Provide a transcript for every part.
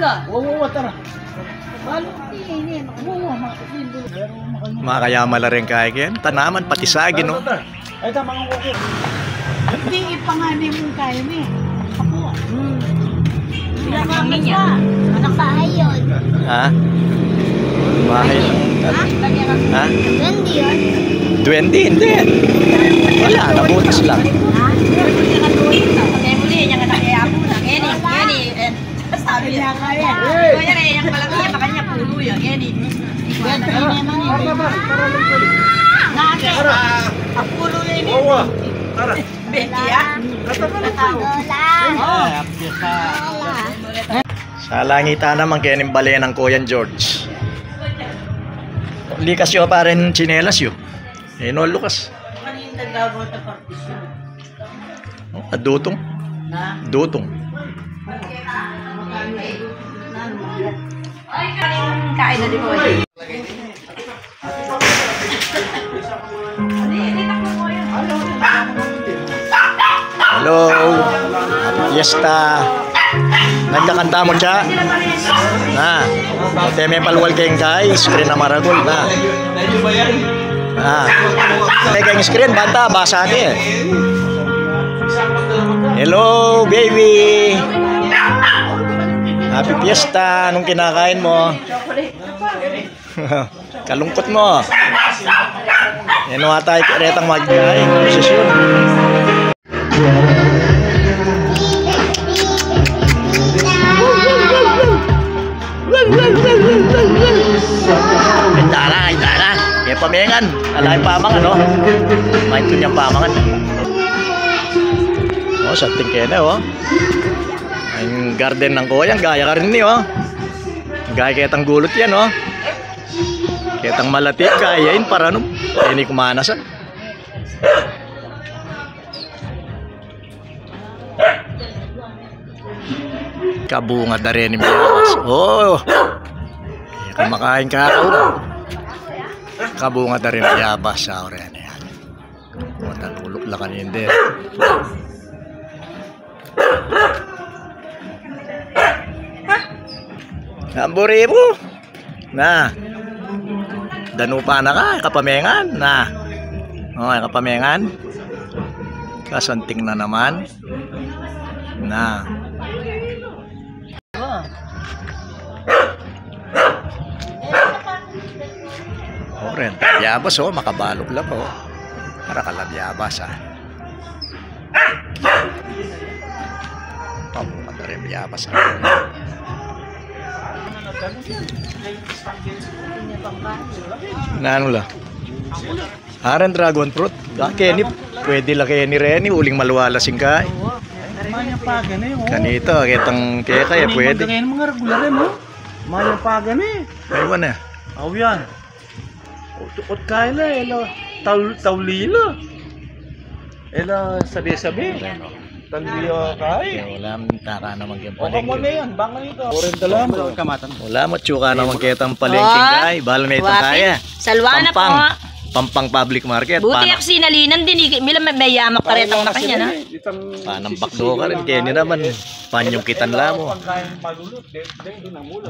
ka. Oo, tara. Mga kayamala rin kaya yan. Tanaman, pati sagin, no? Ay, tama ang kukit. Hindi, ipanganin mo kayo eh. Ako. Pinamami niya. Anak bahay yun. Ha? Bahay lang. Ha? Duwende yun. Duwende, hindi. Wala, nabutas lang. Ha? Kaya muli, yung anak kaya po na. Ngeni. Sabi niya kaya. Kaya na yung malaki niya, baka niya pulo yun. Ngeni. Ang pulo yun. Oo, tara. Betty, ha? Sa langitan naman kaya nimbali ng Kuya George. Likas yun pa rin chinelas yun. Eh, no, Lucas. Kanina nagagawa na partisyon. Dutong. Dutong. Ay, kanin kain na di ko. Hello. Fiesta. Nagkakanta mo siya? Na. Teme palwal kayong kay. Screen na maragol na. May kayong screen. Banta. Basa niya. Hello, baby. Happy Fiesta. Anong kinakain mo? Kalungkot mo. Yan nga tayo retang magkain. Posisyon. Ay dara. Eh pamengan. Alay pamangan no. Main to niyang pamangan. Oh, something kena oh. Ang garden ng Kuya, gaya ka rin ni oh. Gaya ketang gulot yan oh. Ketang malati, gayain para no. Ini kumanasan. Kabunga da rin yung biyawas. Oh! Kumakain ka ako. Kabunga da rin yung biyawas sa orin. Matalulok lang kanina din. Namburi mo. Na. Danupa na ka. Kapamengan. Na. Okay, kapamengan. Kasanting na naman. Na. Oren, yabas oh, makabalog lang oh. Para ka lang yabas ah. Pamukat na rin yabas ah. Naano lang? Aren dragon fruit. Kenny, pwede lang Kenny Renny, uling maluwalasing ka. Kanito, kitang keta eh, pwede. Mga regular eh, no? Mayapagan eh. Aywan eh. Aw yan. Tukot kaila eh. Taulila. Ela sabi-sabi. Tanliyo kay. Wala taka naman yung O kamo na yan, bangan ito. Oren dalam kamatan. Wala mo tsuka naman kitang palengking kay. Bala na itong kaya. Salwa na po. Pampang public market. Buti ako sinalinan din. Mila may yamak karetang na kanya na. Panampak do ka rin. Kaya naman. Panyong kitan lang mo.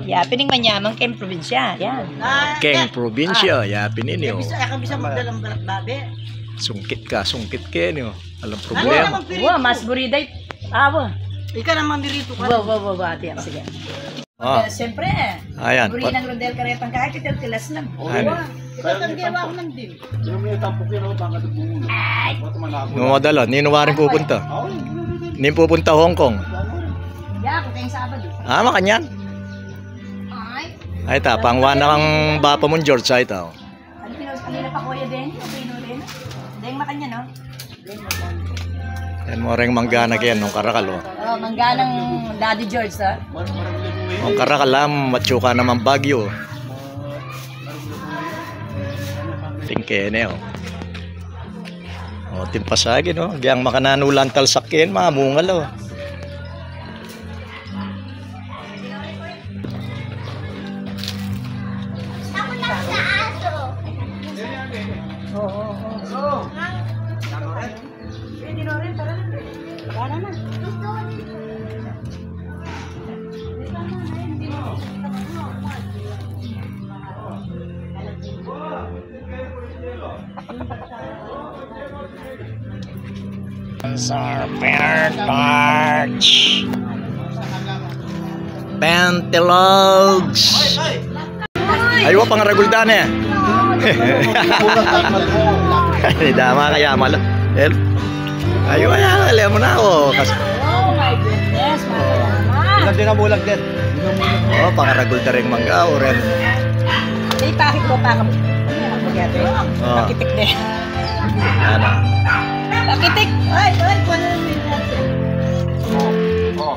Yapining manyamang keng probinsya. Yan. Keng probinsya. Yapinin nyo. Bisa magdalang babe. Sungkit ka. Sungkit ka nyo. Alam problema. Wow, mas buriday. Awa. Ika naman birito ka. Wow, ati ako. Sige. Siyempre. Ayan. Buri ng Rodel karetang kahit ito tilas lang. Tatanggiwa ko man din. Numadala. Nino rin pupunta. Nino pupunta Hong Kong. Ya, ako kayong Sabado. Makanyan. Ay ta, pangwa na kang bapa mong George ay ta. Ano pinag-alila pa Kuya Denny? O Pino rin? Dahil makanya, no? Yan mo rin manggana kaya nung karakal oh. Oh, mangganang Daddy George, ha? Nung karakal matsuka naman Bagyo. Tingkene oh. O timpasagin oh. Giyang makananulan talsakin mga mungal oh. Sponsor Pentarch. Pentilogs. Ayaw pang raguldan eh. Ay, dama kaya malo. Ayaw, alam mo na ako. Kasi, Oh my goodness, mama. Ilan din ang bulag din? oh, pangaragul na rin mangga o rin. Eh, kahit ko pa kami. Ano yan ang magyate? Oh. Nakitik din. Ano? Nakitik! Ay, wala nila. Oo.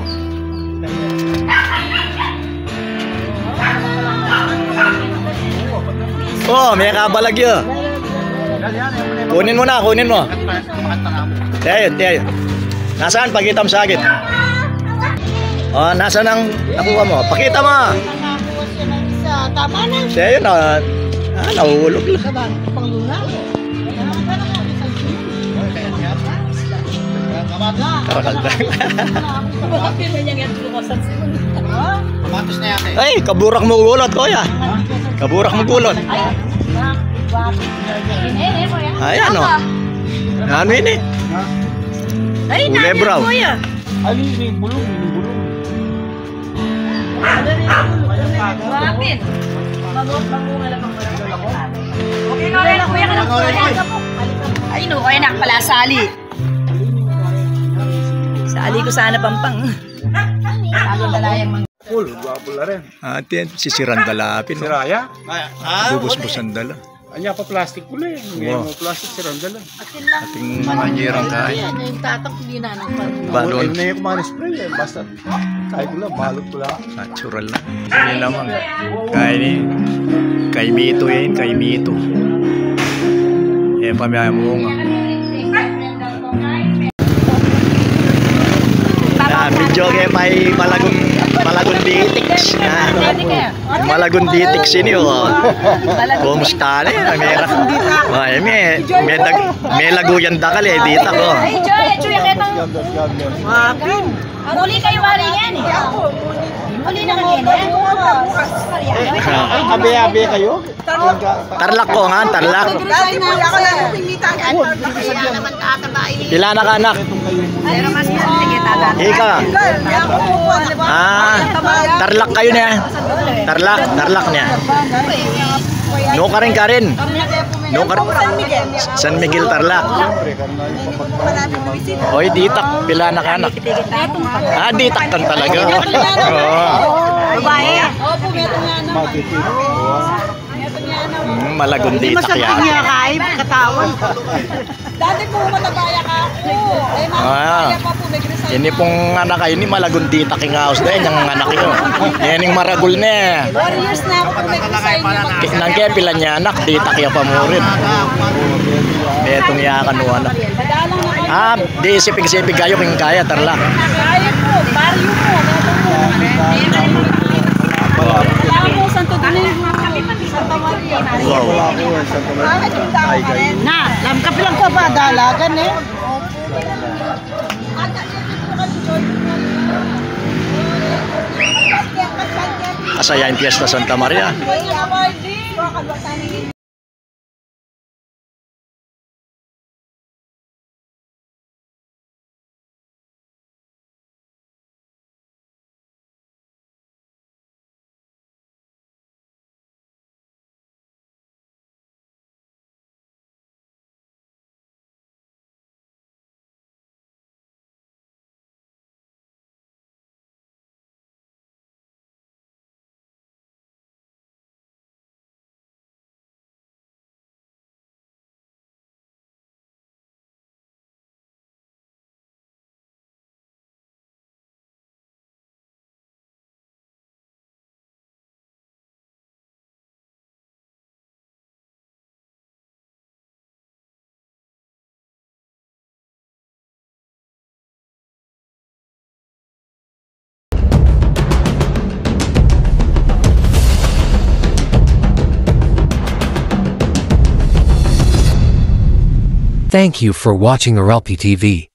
Oh, may kabalag yun. Kunin mo na, kunin mo. Tayo. Nasaan? Pakita mo sa akin. Oh, nasaan ang nakuha mo? Pakita mo. Nakakuha siya ng isa. Tama na. Tayo na. Nahuhulog lang. Diba? Panglula. Karakalda. Bakit na niya yan tulosan siya? Kamatos na yate. Ay, kaburak mo gulot, kuya. Kaburak mo gulot. Ayan, oh. Ano yun eh? Ay, Ule, bro. kuya. Ay, ini bulong. Bakit? Mamunga lang ang barang. Okay na rin, kuya ka lang. Ay, no, kaya nakapala sali. Sali ko sana pampang. Sali dalayang mga. Full, guwapo na rin. Atin, sisiran dalapin. Si Raya? Bubus-busan dala. Anya pa plastic pula eh. Hindi Wow. mo plastic si Randala. Ating manyerang kain. Yan, yung tatak hindi na ng Balon. Ayun na yung kumana spray eh. Basta kahit ko lang, balot ko lang. Natural lang. Hindi naman. Kaya ni, kay Mito yan, kay Mito. Yan pamiyaya mo nga. Medyo kaya may malagon ditiks. Malagon ditiks ini oh. Kumusta na yan? May laguyan da kali dito ko. Ay, Joy, ketong. Muli kayo mali yan eh. Muli na kanina. Ay, abi-abi kayo? Tarlak ko nga, tarlak. Pila na ka anak? Pero mas sige tata. Ika. Tarlak kayo niya. Tarlak niya. No ka rin. No ka San Miguel Tarlak. Oy, ditak. Pila na ka anak? Ditak kan talaga. Babae. Malagon ditak yan. Kaya katawan. Dati po matabaya ka. Ini pong anak kayo ni malagon ditak yung house na yung anak nyo. Yan yung maragul na. 4 years na ako kumikisay niya. Nang kaya pila niya anak, ditak yung pamurin. Etong yakan mo anak. Di sipig-sipig kayo kung kaya, tarlak. Kaya po, baryo po. Kailangan mo Santo Domingo. Santa Maria. Wow. Na, lamkap lang ko ba? Dalagan eh. Kasayain Fiesta Santa Maria. Thank you for watching Arelpi TV.